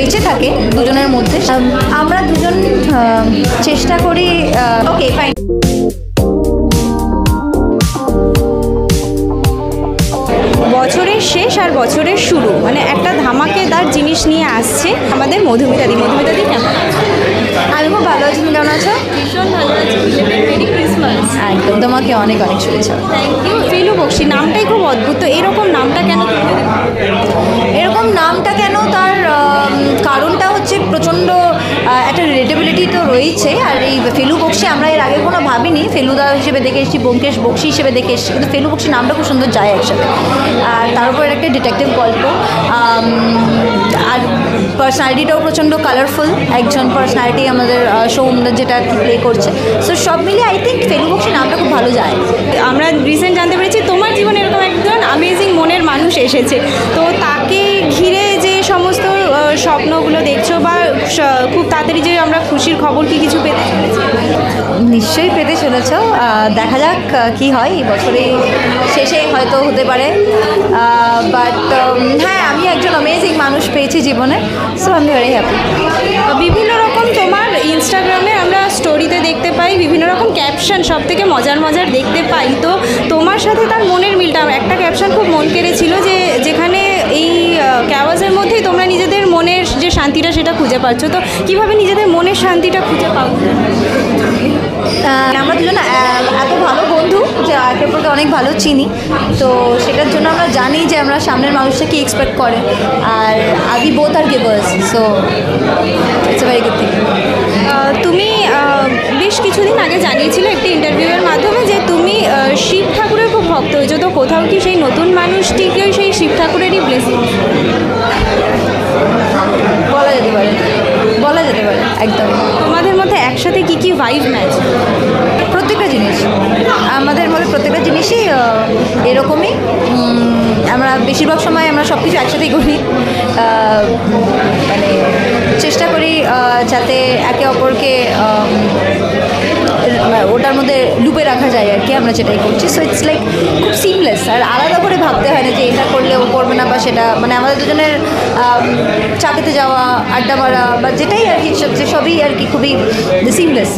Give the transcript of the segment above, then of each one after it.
বেঁচে থাকে দুজনের মধ্যে। আমরা দুজন চেষ্টা করি। Okay fine. বছরের শেষ আর বছরের শুরু, মানে একটা ধামাকেদার জিনিস নিয়ে আসছে আমাদের মধুমিতাদি। মধুমিতাদি কেমন? আমি খুব ভালো আছি, তুমি কেমন আছো? ভীষণ ভালো আছি। Merry Christmas. একদম, তোমাকে অনেক অনেক শুভেচ্ছা। Thank you. ফেলু বক্সি নামটাই খুব অদ্ভুত, তো এরকম নামটা কেন? এরকম নামটা কেন, তার কারণটা হচ্ছে প্রচণ্ড একটা রিলেটেবিলিটি তো রয়েছে। আর এই ফেলু বক্সি আমরা এর আগে কোনো ভাবিনি, ফেলুদা হিসেবে দেখে এসেছি, ব্যোমকেশ বক্সি হিসেবে দেখে এসেছি, কিন্তু ফেলু বক্সি নামটা খুব সুন্দর যায় একসাথে। আর তার উপর একটা ডিটেকটিভ গল্প, আর পার্সোনালিটিটাও প্রচণ্ড কালারফুল একজন পার্সোনালিটি আমাদের সৌন্দর্য যেটা আর কি প্লে করছে। সো সব মিলিয়ে আই থিঙ্ক ফেলু বক্সি নামটা খুব ভালো যায়। আমরা রিসেন্ট জানতে পেরেছি তোমার জীবনে এরকম একজন অ্যামেজিং মনের মানুষ এসেছে, তো তাকে ঘিরে যে সমস্ত স্বপ্নগুলো দেখছো বা খুব তাড়াতাড়ি যে আমরা খুশির খবর কি কিছু পেতে চলেছি? নিশ্চয়ই পেতে চলেছ, দেখা যাক কি হয়। এই বছরেই শেষে হয়তো হতে পারে, বাট হ্যাঁ, আমি একজন অ্যামেজিং মানুষ পেয়েছি জীবনে, সো আমি ভেরি হ্যাপি। বিভিন্ন রকম তোমার ইনস্টাগ্রামে আমরা স্টোরিতে দেখতে পাই বিভিন্ন রকম ক্যাপশন, সব থেকে মজার মজার দেখতে পাই, তো তোমার সাথে তার মনের মিলটা, একটা ক্যাপশন খুব মন কেড়েছিল যে যেখানে এই ক্যাওয়াজের মধ্যেই তোমরা নিজেদের মনের যে শান্তিটা সেটা খুঁজে পাচ্ছ, তো কীভাবে নিজেদের মনের শান্তিটা খুঁজে পাও? আমরা দুজন এত ভালো বন্ধু যে একে অপরকে অনেক ভালো চিনি, তো সেটার জন্য আমরা জানি যে আমরা সামনের মানুষটা কী এক্সপেক্ট করে, আর আগে বোথ আর givers, so it's a very good thing. তুমি বেশ কিছুদিন আগে জানিয়েছিলে একটি ইন্টারভিউয়ের মাধ্যমে যে তুমি শিব ঠাকুরের খুব ভক্ত হয়েছো, তো কোথাও কি সেই নতুন মানুষটিকে সেই শিব ঠাকুরেরই ব্লেসিং? বলা যেতে পারে, বলা যেতে পারে একদম। তোমাদের মধ্যে একসাথে কি কি ভাইব ম্যাচ? প্রত্যেকটা জিনিস, আমাদের মধ্যে প্রত্যেকটা জিনিসই এরকমই। আমরা বেশিরভাগ সময় আমরা সব কিছু একসাথেই করি, মানে চেষ্টা করি যাতে একে অপরকে ওটার মধ্যে লুপে রাখা যায় আর কি, আমরা যেটাই করছি। সো ইটস লাইক খুব সিমলেস, আর আলাদা করে ভাবতে হয় না যে এটা করলে ও করবে না বা সেটা, মানে আমাদের দুজনের চা খেতে যাওয়া, আড্ডা মারা বা যেটাই আর কি, সবই আর কি খুবই সিমলেস।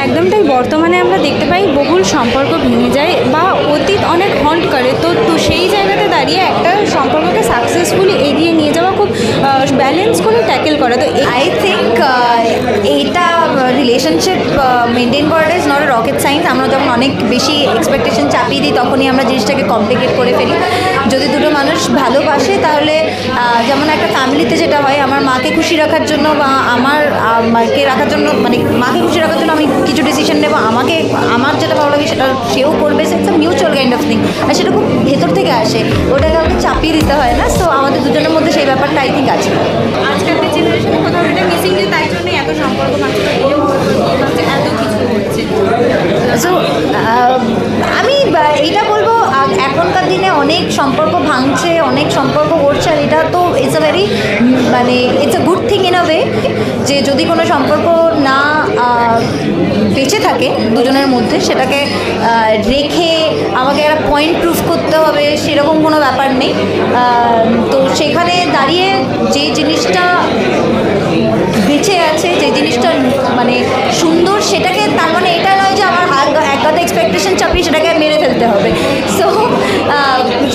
একদম তাই। বর্তমানে আমরা দেখতে পাই বহুল সম্পর্ক ভেঙে যায় বা অতীত অনেক হন্ট করে, তো সেই জায়গাতে দাঁড়িয়ে একটা সম্পর্ককে সাকসেসফুলি এগিয়ে নিয়ে যাওয়া, খুব ব্যালেন্স করে ট্যাকেল করা, তো আই থিঙ্ক এইটা রিলেশনশিপ মেনটেন করাটা is not a rocket science. আমরা যখন অনেক বেশি এক্সপেকটেশন চাপিয়ে দিই তখনই আমরা জিনিসটাকে কমপ্লিকেট করে ফেলি। যদি দুটো মানুষ ভালোবাসে তাহলে যেমন একটা ফ্যামিলিতে যেটা হয়, আমার মাকে খুশি রাখার জন্য বা আমার মাকে রাখার জন্য, মানে মাকে খুশি রাখার জন্য আমি কিছু ডিসিশন নেবো, আমার যেটা ভালো লাগে সেটা সেও করবে, সেটা মিউচুয়াল কাইন্ড অফ থিং, আর সেটা খুব ভেতর থেকে আসে, ওটাকে কাউকে চাপিয়ে দিতে হয় না। সো আমাদের দুজনের মধ্যে সেই ব্যাপারটা আই থিঙ্ক আছে। আজকালকার জেনারেশনে কোথাও এটা মিসিং, যে তাই জন্য এত সম্পর্ক এত কিছু হচ্ছে। সো আমি এইটা বলবো, এখনকার দিনে অনেক সম্পর্ক ভাঙছে, অনেক সম্পর্ক করছে, আর এটা তো ইটস আ ভেরি, মানে it's a good thing in a way, যে যদি কোনো সম্পর্ক না বেঁচে থাকে দুজনের মধ্যে, সেটাকে রেখে আমাকে একটা পয়েন্ট প্রুফ করতে হবে সেরকম কোনো ব্যাপার নেই। তো সেখানে দাঁড়িয়ে যে জিনিসটা বেঁচে আছে, যে জিনিসটা মানে সুন্দর, সেটাকে, তার মানে এটা নয় যে আমার এক কথা এক্সপেকটেশন চাপিয়ে সেটাকে মেরে ফেলতে হবে। সো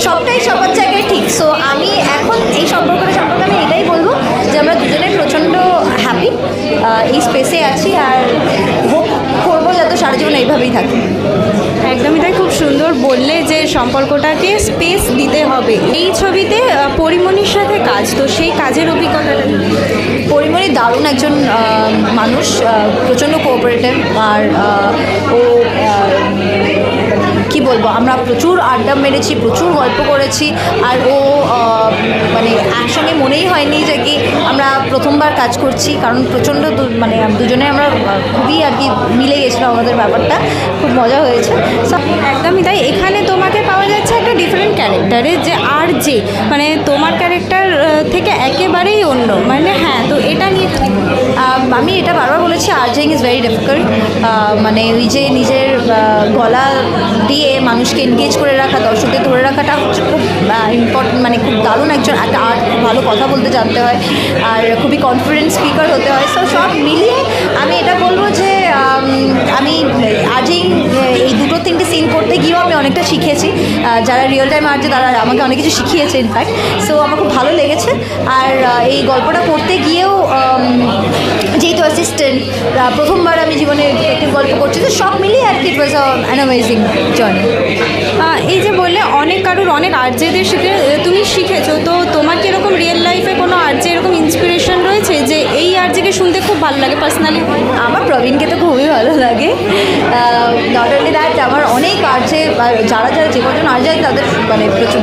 সবটাই সবার জায়গায় ঠিক। সো আমি এখন এই সম্পর্কে আমি এটাই বলবো যে আমরা দুজনে প্রচণ্ড হ্যাপি এই স্পেসে আছি, আর হোপ করবো যাতে সারা জীবন এইভাবেই থাকে। একদমই তাই, খুব সুন্দর বললে যে সম্পর্কটাকে স্পেস দিতে হবে। এই ছবিতে পরিমণির সাথে কাজ, তো সেই কাজের অভিজ্ঞতাটা? পরিমণি দারুণ একজন মানুষ, প্রচণ্ড কোঅপারেটিভ, আর ও কি বলবো, আমরা প্রচুর আড্ডা মেরেছি, প্রচুর গল্প করেছি, আর ও মানে একসঙ্গে মনেই হয়নি যে কি আমরা প্রথমবার কাজ করছি, কারণ প্রচণ্ড মানে দুজনে আমরা খুবই আর কি মিলে গেছিলো, আমাদের ব্যাপারটা খুব মজা হয়েছে। একদমই তাই। এখানে তোমাকে পাওয়া যাচ্ছে একটা একটা ডিফারেন্ট ক্যারেক্টারের যে আর যে মানে তোমার ক্যারেক্টার থেকে একেবারেই অন্য, মানে হ্যাঁ, তো এটা নিয়ে আমি এটা বারবার বলেছি, আরজেইং ইজ ভেরি ডিফিকাল্ট। মানে ওই যে নিজের গলা দিয়ে মানুষকে এনগেজ করে রাখা, দর্শকদের ধরে রাখাটা হচ্ছে খুব ইম্পর্টেন্ট, মানে খুব দারুণ একটা আর্ট। খুব ভালো কথা বলতে জানতে হয় আর খুবই কনফিডেন্ট স্পিকার হতে হয়। সো সব মিলিয়ে আমি এটা বলবো যে আমি আরজেইং এই দুটো তিনটে সিন করতে গিয়েও আমি অনেকটা শিখেছি। যারা রিয়েল টাইম আর্টে তারা আমাকে অনেক কিছু শিখিয়েছে ইনফ্যাক্ট। সো আমার খুব ভালো লেগেছে। আর এই গল্পটা করতে গিয়েও যেহেতু অ্যাসিস্ট্যান্ট, প্রথমবার আমি জীবনে ডিটেকটিভ গল্প করছি, তো সব মিলিয়ে আর কি ইট ওয়াজ অ্যান অ্যামেজিং জার্নি। এই যে বললে অনেক কারুর অনেক আর্জেদের তুমি শিখেছো, তো তোমার কি এরকম রিয়েল লাইফে কোনো আর্জে এরকম ইন্সপিরেশন রয়েছে যে এই আর্জেকে শুনতে খুব ভালো লাগে পার্সোনালি? আমার প্রবীণকে তো খুবই ভালো লাগে। নট অনলি দ্যাট, আমার অনেক আর্জে যারা যারা যে কজন আর্জে তাদের মানে প্রচুর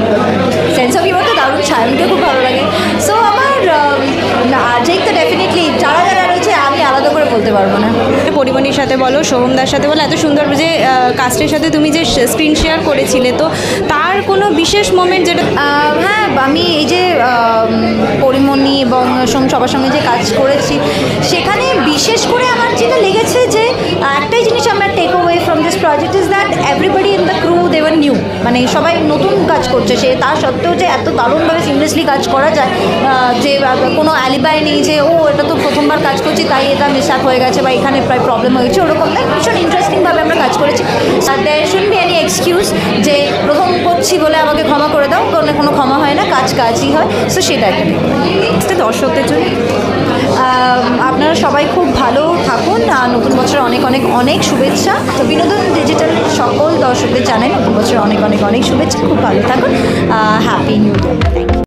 সেন্স অফ হিউমার তো দারুণ। সায়নকে খুব ভালো লাগে। সো আমার আর্জেই তো ডেফিনেটলি যারা যারা রয়েছে আমি আলাদা করে বলতে পারবো না। পরিমণির সাথে বলো, সোহমদার সাথে বলো, এত সুন্দর যে কাস্টের সাথে তুমি যে স্ক্রিন শেয়ার করেছিলে, তো তার কোনো বিশেষ মোমেন্ট যেটা? হ্যাঁ, আমি এই যে পরিমণি এবং সবার সঙ্গে যে কাজ করেছি সেখানে বিশেষ করে আমার যেটা লেগেছে যে একটাই জিনিস আমার take away from this project is that everybody in the crew they were new. মানে সবাই নতুন কাজ করছে, সে তার সত্ত্বেও যে এত দারুণভাবে সিমলেসলি কাজ করা যায়, যে কোনো অ্যালিবাই নেই যে ও এটা তো প্রথমবার কাজ করছি তাই এটা মিসআপ হয়ে গেছে বা এখানে প্রায় প্রবলেম হয়েছে, ওরকম না। ভীষণ ইন্টারেস্টিংভাবে আমরা কাজ করেছি। আর there should be any excuse যে প্রথম করছি বলে আমাকে ক্ষমা করে দাও, কোনো ক্ষমা হয় না, কাজই হয়। সো সেটা একটা দর্শকদের জন্য আপনারা সবাই খুব ভালো থাকুন। নতুন বছর অনেক অনেক অনেক শুভেচ্ছা। তো বিনোদন ডিজিটাল সকল দর্শকদের জানাই নতুন বছর অনেক অনেক অনেক শুভেচ্ছা। খুব ভালো থাকুন। Happy new year. Thank you.